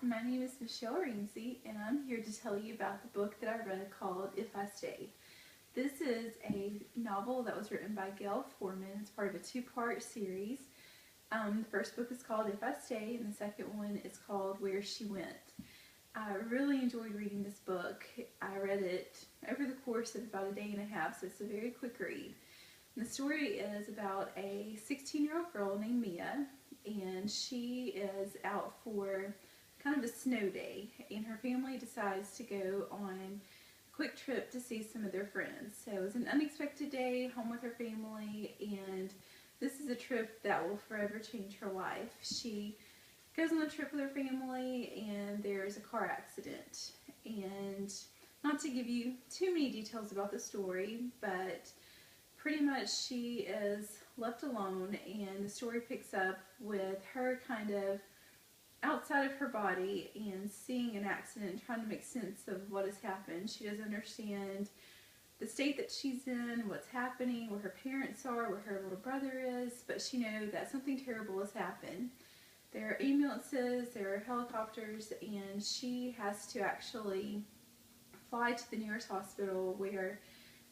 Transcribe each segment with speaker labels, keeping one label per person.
Speaker 1: My name is Michelle Ramsey, and I'm here to tell you about the book that I read called If I Stay. This is a novel that was written by Gayle Forman. It's part of a two-part series. The first book is called If I Stay, and the second one is called Where She Went. I really enjoyed reading this book. I read it over the course of about a day and a half, so it's a very quick read. And the story is about a 16-year-old girl named Mia, and she is out for kind of a snow day, and her family decides to go on a quick trip to see some of their friends. So it was an unexpected day home with her family, and this is a trip that will forever change her life. She goes on a trip with her family, and there's a car accident. And not to give you too many details about the story, but pretty much she is left alone, and the story picks up with her kind of outside of her body and seeing an accident and trying to make sense of what has happened. She doesn't understand the state that she's in, what's happening, where her parents are, where her little brother is, but she knows that something terrible has happened. There are ambulances, there are helicopters, and she has to actually fly to the nearest hospital where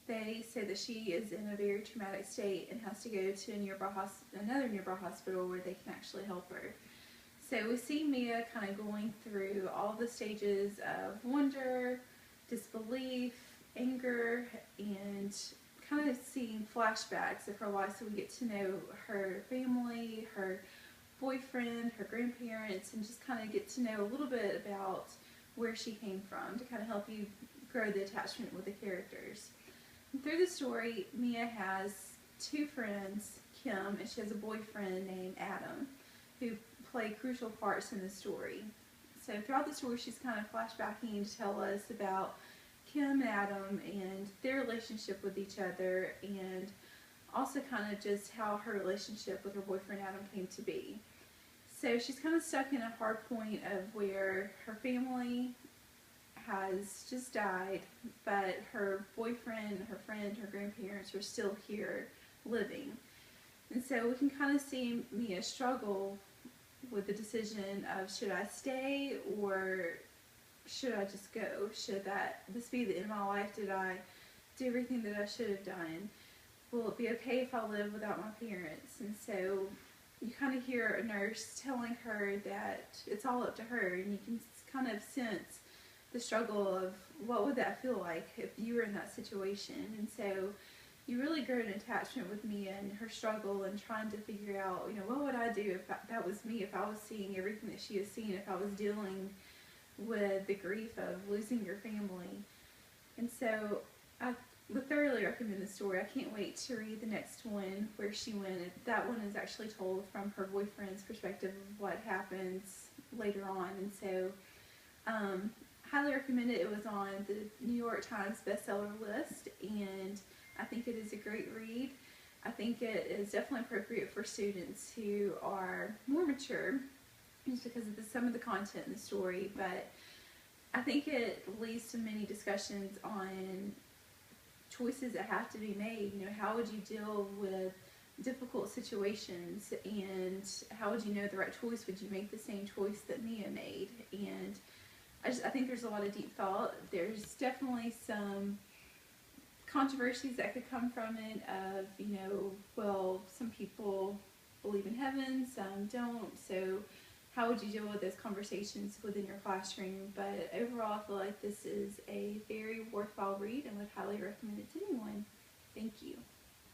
Speaker 1: they say that she is in a very traumatic state and has to go to another nearby hospital where they can actually help her. So we see Mia kind of going through all the stages of wonder, disbelief, anger, and kind of seeing flashbacks of her life, so we get to know her family, her boyfriend, her grandparents, and just kind of get to know a little bit about where she came from to kind of help you grow the attachment with the characters. And through the story, Mia has two friends, Kim, and she has a boyfriend named Adam, who play crucial parts in the story. So throughout the story, she's kind of flashbacking to tell us about Kim and Adam and their relationship with each other, and also kind of just how her relationship with her boyfriend Adam came to be. So she's kind of stuck in a hard point of where her family has just died, but her boyfriend, her friend, her grandparents are still here living. And so we can kind of see Mia struggle with the decision of, should I stay or should I just go? Should this be the end of my life? Did I do everything that I should have done? Will it be okay if I live without my parents? And so you kind of hear a nurse telling her that it's all up to her, and you can kind of sense the struggle of what would that feel like if you were in that situation. And so you really grow an attachment with Mia and her struggle and trying to figure out, what would I do if that was me, if I was seeing everything that she has seen, if I was dealing with the grief of losing your family. And so I would thoroughly recommend the story. I can't wait to read the next one, Where She Went. That one is actually told from her boyfriend's perspective of what happens later on. And so highly recommend it. It was on the New York Times bestseller list, and I think it is a great read. I think it is definitely appropriate for students who are more mature, just because of some of the content in the story, but I think it leads to many discussions on choices that have to be made. How would you deal with difficult situations, and how would you know the right choice? Would you make the same choice that Mia made? And I think there's a lot of deep thought. There's definitely some controversies that could come from it of, well, some people believe in heaven, some don't, so how would you deal with those conversations within your classroom? But overall, I feel like this is a very worthwhile read and would highly recommend it to anyone. Thank you.